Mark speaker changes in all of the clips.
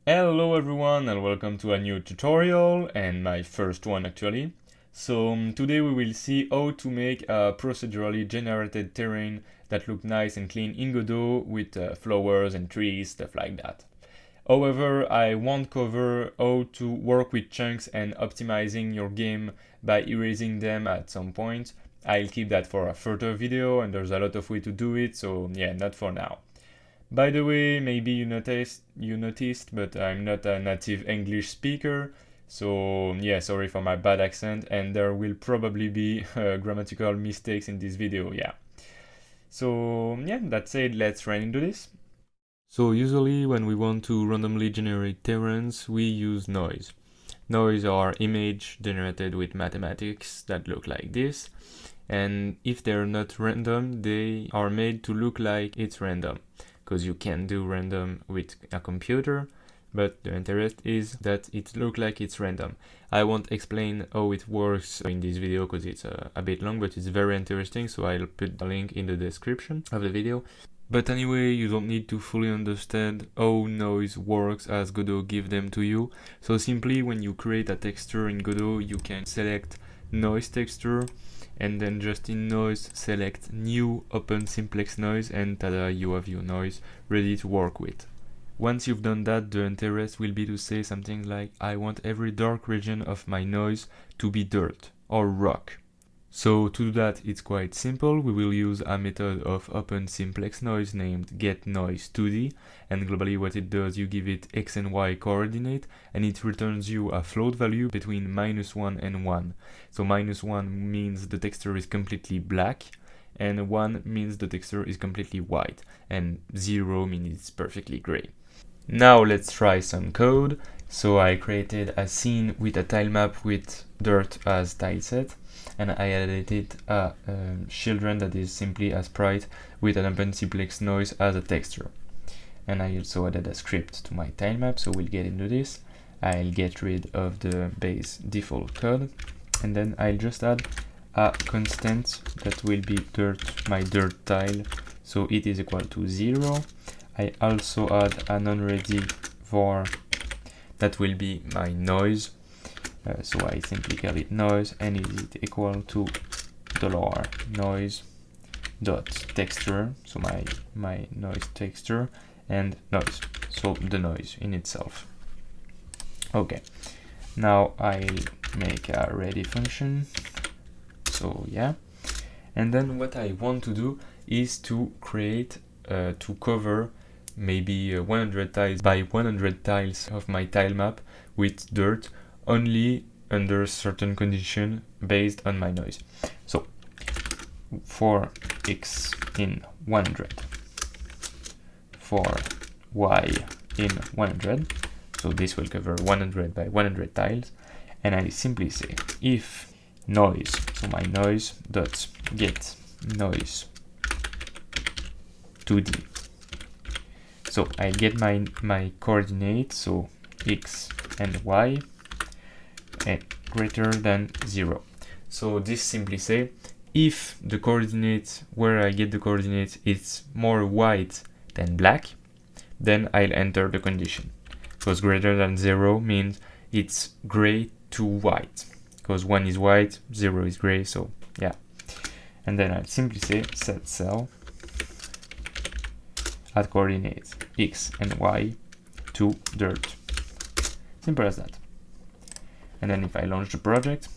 Speaker 1: Hello everyone and welcome to a new tutorial, and my first one actually. Today we will see how to make a procedurally generated terrain that look nice and clean in Godot with flowers and trees, stuff like that. However, I won't cover how to work with chunks and optimizing your game by erasing them at some point. I'll keep that for a further video, and there's a lot of ways to do it, so yeah, not for now. By the way, maybe you noticed, but I'm not a native English speaker, so yeah, sorry for my bad accent, and there will probably be grammatical mistakes in this video, yeah. So yeah, that said, let's run into this. So usually when we want to randomly generate terrains, we use noise. Noise are image generated with mathematics that look like this, and if they're not random, they are made to look like it's random, because you can do random with a computer, but the interest is that it looks like it's random. I won't explain how it works in this video because it's a bit long, but it's very interesting, so I'll put the link in the description of the video. But anyway, you don't need to fully understand how noise works as Godot gives them to you. So simply when you create a texture in Godot, you can select noise texture, and then just in noise select new open simplex noise, and tada, you have your noise ready to work with. Once you've done that, the interest will be to say something like, I want every dark region of my noise to be dirt or rock. So to do that, it's quite simple. We will use a method of open simplex noise named getNoise2D, and globally what it does, you give it x and y coordinate, and it returns you a float value between -1 and 1. So -1 means the texture is completely black, and 1 means the texture is completely white, and 0 means it's perfectly gray. Now let's try some code. So I created a scene with a tile map with dirt as tile set, and I added a children that is simply a sprite with an open simplex noise as a texture. And I also added a script to my tile map, so we'll get into this. I'll get rid of the base default code, and then I'll just add a constant that will be my dirt tile, so it is equal to 0. I also add a non-ready var that will be my noise, so I simply call it noise, and it is equal to $noise dot texture, so my noise texture, and noise, so the noise in itself. Okay, now I'll make a ready function, so yeah, and then what I want to do is to create to cover maybe 100 tiles by 100 tiles of my tile map with dirt only under certain condition based on my noise. So for x in 100, for y in 100, so this will cover 100 by 100 tiles, and I simply say if noise, so my noise dot get noise 2D. So I get my coordinates, so x and y, greater than 0. So this simply say if the coordinate where I get the coordinates is more white than black, then I'll enter the condition, because greater than 0 means it's gray to white, because 1 is white, 0 is gray, so yeah. And then I'll simply say set cell at coordinates x and y to dirt. Simple as that. And then if I launch the project,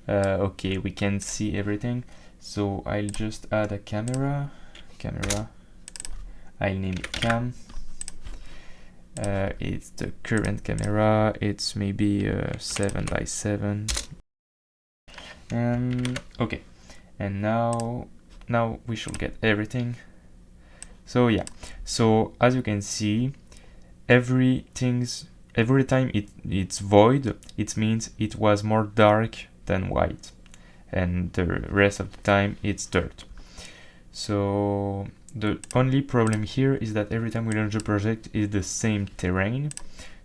Speaker 1: okay, we can see everything. So I'll just add a camera. I'll name it cam. It's the current camera. It's maybe 7 by 7. Okay, and now we should get everything. So yeah, so as you can see, every time it's void, it means it was more dark than white, and the rest of the time it's dirt. So the only problem here is that every time we launch the project is the same terrain.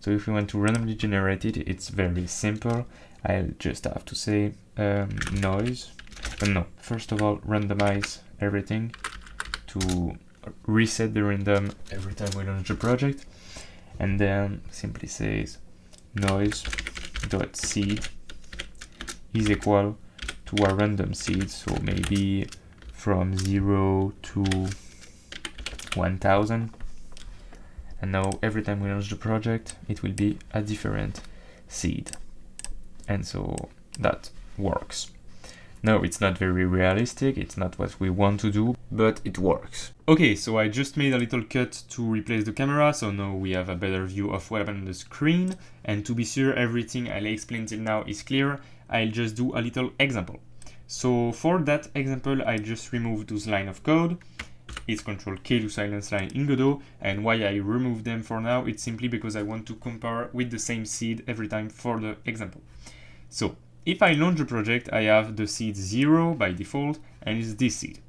Speaker 1: So if we want to randomly generate it, it's very simple. I'll just have to say noise, no, first of all randomize everything to reset the random every time we launch the project, and then simply says noise dot seed is equal to a random seed, so maybe from 0 to 1000. And now every time we launch the project, it will be a different seed. And so that works. No, it's not very realistic, it's not what we want to do, but it works. Okay, so I just made a little cut to replace the camera, so now we have a better view of what happened on the screen. And to be sure everything I'll explain till now is clear, I'll just do a little example. So for that example, I just removed those line of code. It's Ctrl-K to silence line in Godot, and why I remove them for now, it's simply because I want to compare with the same seed every time for the example. So if I launch the project, I have the seed 0 by default, and it's this seed.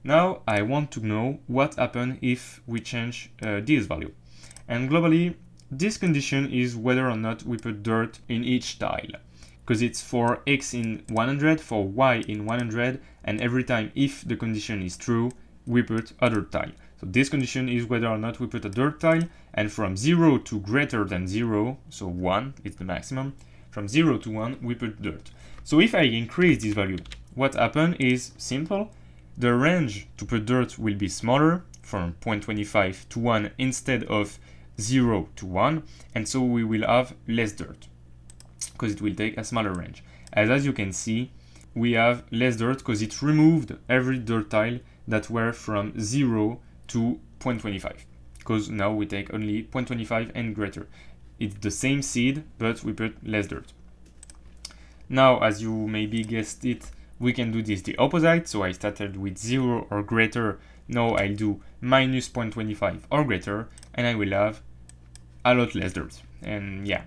Speaker 1: Now I want to know what happens if we change this value. And globally, this condition is whether or not we put dirt in each tile, because it's for x in 100, for y in 100, and every time if the condition is true, we put a dirt tile. So this condition is whether or not we put a dirt tile, and from 0 to greater than 0, so 1 is the maximum, from 0 to 1 we put dirt. So if I increase this value, what happens is simple. The range to put dirt will be smaller, from 0.25 to 1 instead of 0 to 1, and so we will have less dirt, because it will take a smaller range. As you can see, we have less dirt because it removed every dirt tile that were from 0 to 0.25, because now we take only 0.25 and greater. It's the same seed, but we put less dirt. Now, as you maybe guessed it, we can do this the opposite. So I started with 0 or greater. Now I'll do minus 0.25 or greater, and I will have a lot less dirt. And yeah.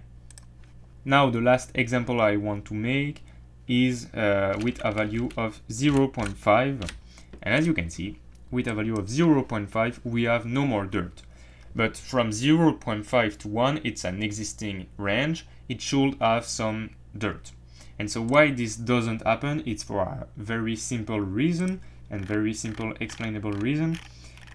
Speaker 1: Now the last example I want to make is with a value of 0.5. And as you can see, with a value of 0.5, we have no more dirt. But from 0.5 to 1, it's an existing range. It should have some dirt. And so why this doesn't happen, it's for a very simple reason and very simple explainable reason.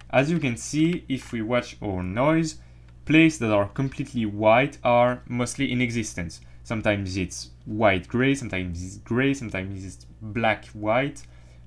Speaker 1: As you can see, if we watch our noise, places that are completely white are mostly in existence. Sometimes it's white-gray, sometimes it's gray, sometimes it's black-white,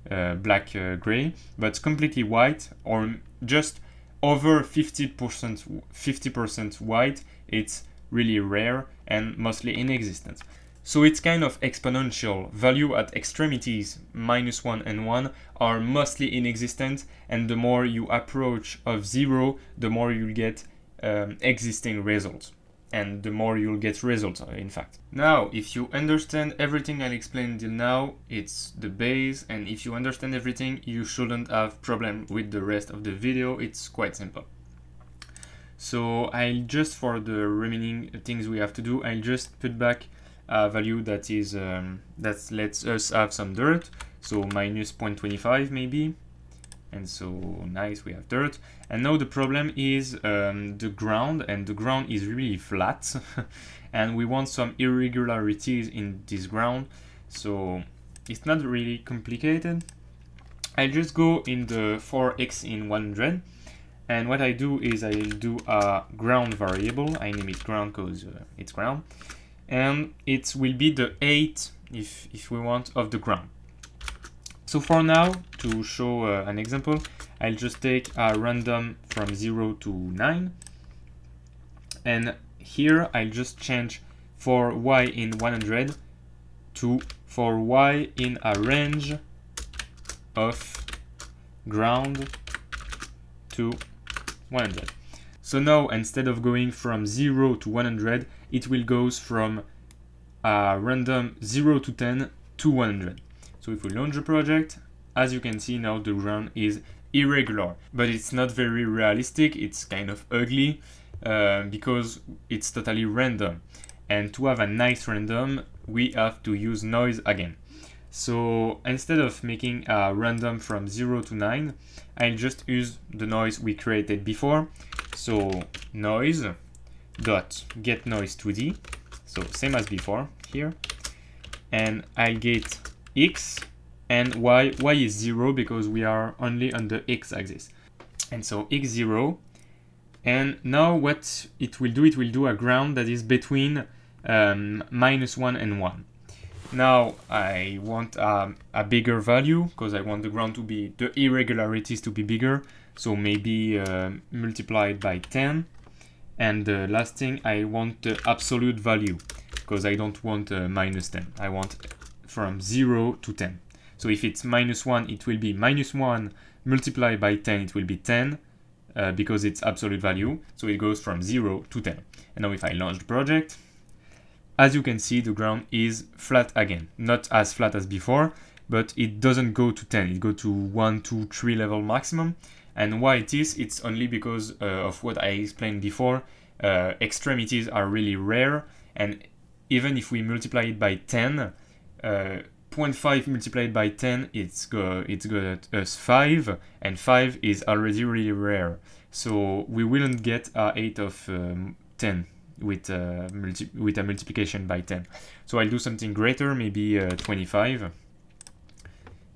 Speaker 1: black-gray, but completely white or just over 50% white, it's really rare and mostly in existence. So it's kind of exponential. Value at extremities, -1 and 1, are mostly inexistent, and the more you approach of 0, the more you'll get existing results. And the more you'll get results, in fact. Now, if you understand everything I'll explain till now, it's the base, and if you understand everything, you shouldn't have problem with the rest of the video. It's quite simple. So I'll just, for the remaining things we have to do, I'll just put back a value that is that lets us have some dirt, so minus 0.25 maybe. And so nice, we have dirt. And now the problem is the ground, and the ground is really flat and we want some irregularities in this ground, so it's not really complicated. I'll just go in the 4x in 100, and what I do is I'll do a ground variable. I name it ground because it's ground, and it will be the 8 if we want of the ground. So for now, to show an example, I'll just take a random from 0 to 9. And here I'll just change for y in 100 to for y in a range of ground to 100. So now instead of going from 0 to 100, it will go from a random 0 to 10 to 100. So if we launch the project, as you can see now the ground is irregular, but it's not very realistic, it's kind of ugly because it's totally random. And to have a nice random, we have to use noise again. So instead of making a random from 0 to 9, I'll just use the noise we created before. So noise dot get noise 2D, so same as before here, and I'll get x and y is 0 because we are only on the x-axis, and so x0 And now what it will do a ground that is between -1 and 1. Now I want a bigger value because I want the ground to be, the irregularities to be bigger. So maybe multiplied by 10. And the last thing, I want the absolute value because I don't want -10. I want from 0 to 10. So if it's -1, it will be -1 multiplied by 10, it will be 10 because it's absolute value. So it goes from 0 to 10. And now if I launch the project, as you can see, the ground is flat again. Not as flat as before, but it doesn't go to 10. It goes to 1, 2, 3 level maximum. And why it is, it's only because of what I explained before. Extremities are really rare, and even if we multiply it by 10, 0.5 multiplied by 10, it's got us 5, and 5 is already really rare. So we wouldn't get 8 of 10 with a multiplication by 10. So I'll do something greater, maybe 25.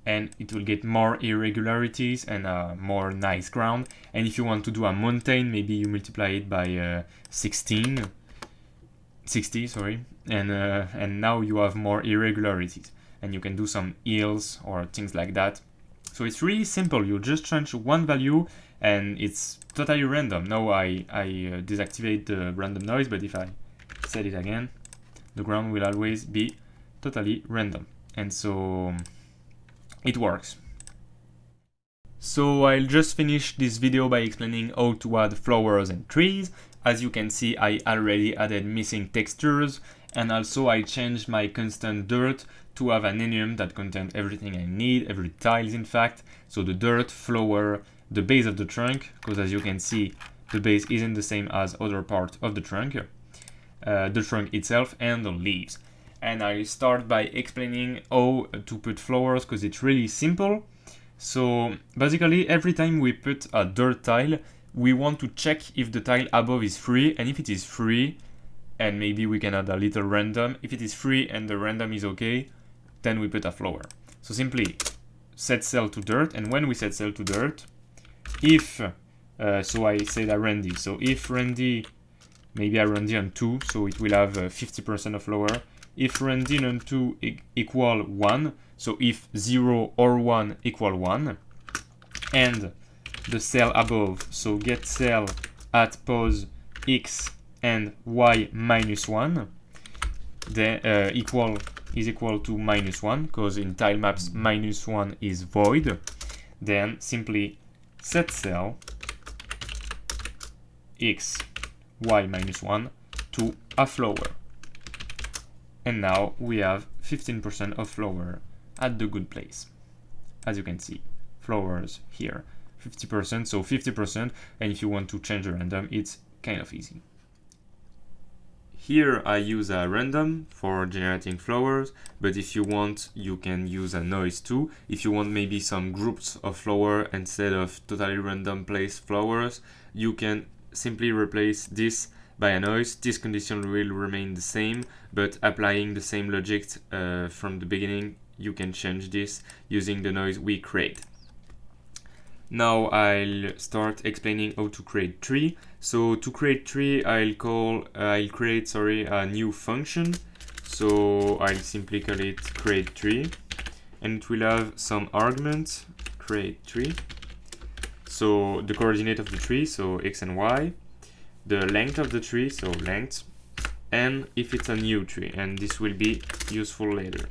Speaker 1: And it will get more irregularities and more nice ground. And if you want to do a mountain, maybe you multiply it by 60, sorry, and now you have more irregularities, and you can do some hills or things like that. So it's really simple. You just change one value, and it's totally random. Now I deactivate the random noise, but if I set it again, the ground will always be totally random, and so it works. So I'll just finish this video by explaining how to add flowers and trees. As you can see, I already added missing textures, and also I changed my constant dirt to have an enum that contains everything I need, every tiles in fact. So the dirt, flower, the base of the trunk, because as you can see, the base isn't the same as other part of the trunk itself, and the leaves. And I start by explaining how to put flowers because it's really simple. So basically every time we put a dirt tile, we want to check if the tile above is free, and if it is free, and maybe we can add a little random. If it is free and the random is okay, then we put a flower. So simply set cell to dirt, and when we set cell to dirt, if, so I said a Randy, so if Randy, maybe a Randy on 2, so it will have 50% of flower. If Randy on 2 equal 1, so if 0 or 1 equal 1, and the cell above, so get cell at pose x and y minus 1, then is equal to -1, because in tile maps -1 is void, then simply set cell x, y minus 1 to a flower. And now we have 15% of flower at the good place. As you can see, flowers here, 50%, so 50%, and if you want to change the random, it's kind of easy. Here I use a random for generating flowers, but if you want, you can use a noise too. If you want maybe some groups of flower instead of totally random place flowers, you can simply replace this by a noise. This condition will remain the same, but applying the same logic from the beginning, you can change this using the noise we create. Now I'll start explaining how to create tree. So to create tree, I'll create a new function. So I'll simply call it create tree, and it will have some arguments, create tree. So the coordinate of the tree, so x and y, the length of the tree, so length, and if it's a new tree, and this will be useful later.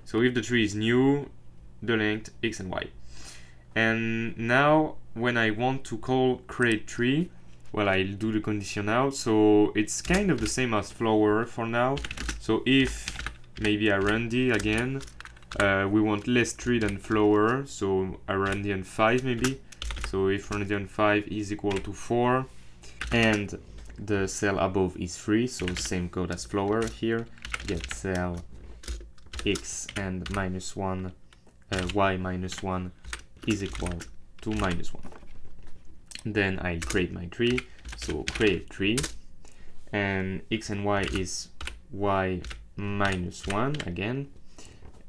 Speaker 1: So if the tree is new, the length x and y. And now when I want to call create tree, well, I'll do the condition now. So it's kind of the same as flower for now. So if maybe a Randy again, we want less tree than flower, so a Randy on 5 maybe. So if Randy on 5 is equal to 4, and the cell above is free, so same code as flower here, get cell x and -1, y minus 1 is equal to -1. Then I create my tree, so create tree, and x and y is y minus 1 again,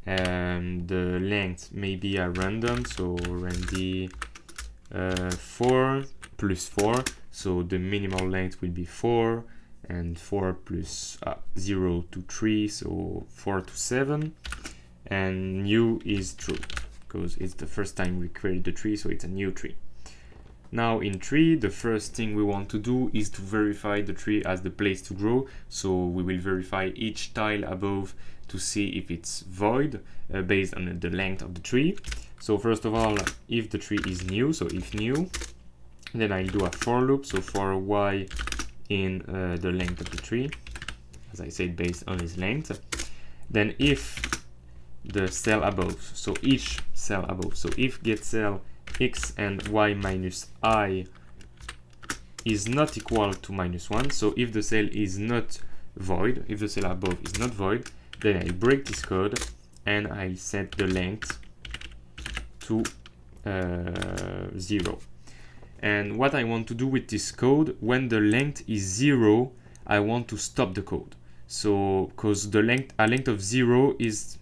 Speaker 1: and the length may be a random, so Randy 4 plus 4, so the minimal length will be 4, and 4 plus 0 to 3, so 4 to 7, and new is true, because it's the first time we create the tree, so it's a new tree. Now in tree, the first thing we want to do is to verify the tree as the place to grow, so we will verify each tile above to see if it's void based on the length of the tree. So first of all, if the tree is new, so if new, then I'll do a for loop, so for y in the length of the tree, as I said, based on its length. Then if the cell above, so each cell above, so if get cell x and y minus I is not equal to -1, so if the cell is not void, if the cell above is not void, then I break this code and I set the length to 0. And what I want to do with this code, when the length is 0, I want to stop the code. So, because a length of 0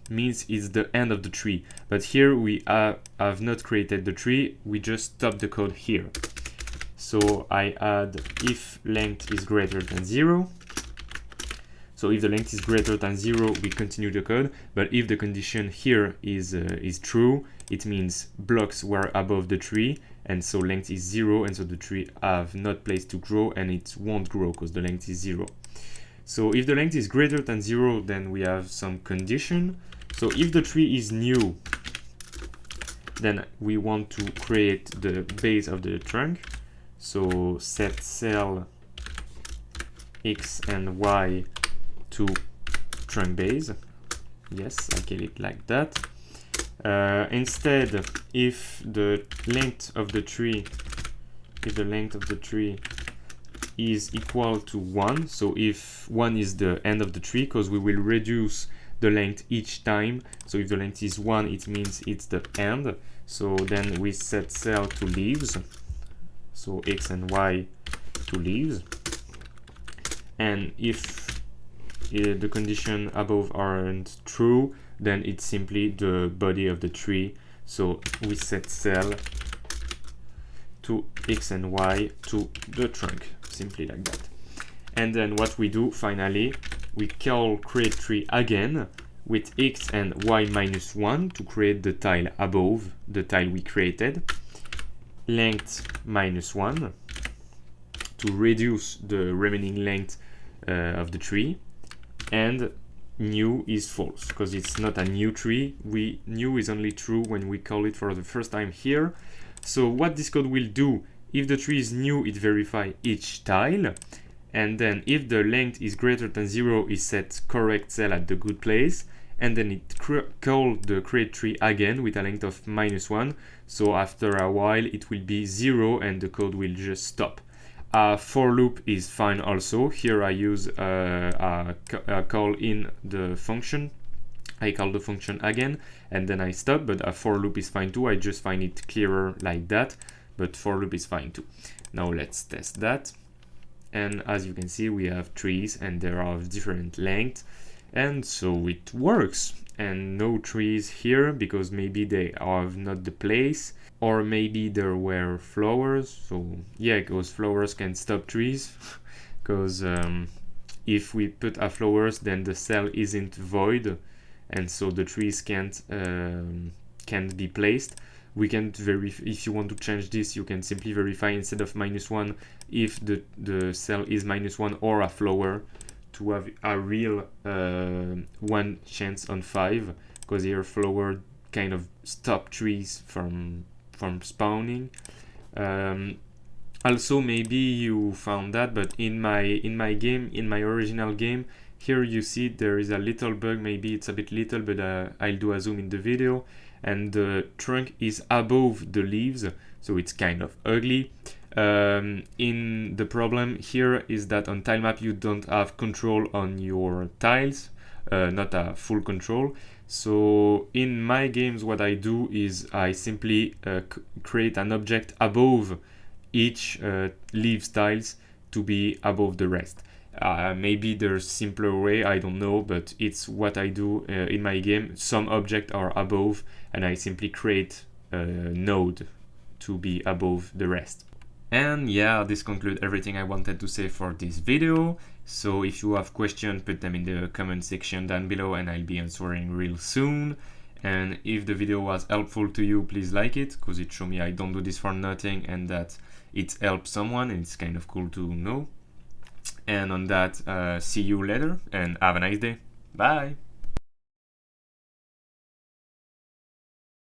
Speaker 1: means it's the end of the tree. But here we have not created the tree, we just stop the code here. So I add if length is greater than 0. So if the length is greater than 0, we continue the code. But if the condition here is true, it means blocks were above the tree, and so length is 0, and so the tree have not place to grow, and it won't grow because the length is 0. So if the length is greater than 0, then we have some condition. So if the tree is new, then we want to create the base of the trunk. So set cell x and y to trunk base. Yes, I get it like that. Instead, if the length of the tree is equal to 1, so if 1 is the end of the tree, because we will reduce the length each time, so if the length is 1, it means it's the end. So then we set cell to leaves, so x and y to leaves, and if the condition above aren't true, then it's simply the body of the tree, so we set cell to x and y to the trunk, simply like that. And then what we do finally, we call create tree again with x and y minus 1 to create the tile above the tile we created, length -1 to reduce the remaining length of the tree, and new is false because it's not a new tree. New is only true when we call it for the first time here. So what this code will do, if the tree is new, it verifies each tile, and then if the length is greater than 0, it sets correct cell at the good place, and then it calls the create tree again with a length of -1. So after a while it will be 0 and the code will just stop. A for loop is fine also. Here I use a call in the function. I call the function again and then I stop, but a for loop is fine too. I just find it clearer like that, but for loop is fine too. Now let's test that. And as you can see, we have trees and they are of different length, and so it works. And no trees here because maybe they have not the place, or maybe there were flowers. So yeah, because flowers can stop trees because if we put a flowers, then the cell isn't void, and so the trees can't be placed. We can verify. If you want to change this, you can simply verify instead of -1 if the cell is -1 or a flower, to have a real 1 chance on 5, because here flower kind of stop trees from spawning. Also, maybe you found that, but in my game, in my original game, here you see there is a little bug. Maybe it's a bit little, but I'll do a zoom in the video, and the trunk is above the leaves, so it's kind of ugly. In the problem here is that on tile map you don't have control on your tiles, not a full control. So in my games what I do is I simply create an object above each leaves tiles to be above the rest. Maybe there's simpler way, I don't know, but it's what I do in my game. Some objects are above and I simply create a node to be above the rest. And yeah, this concludes everything I wanted to say for this video. So if you have questions, put them in the comment section down below and I'll be answering real soon. And if the video was helpful to you, please like it, because it shows me I don't do this for nothing and that it helps someone, and it's kind of cool to know. And on that, see you later and have a nice day. Bye!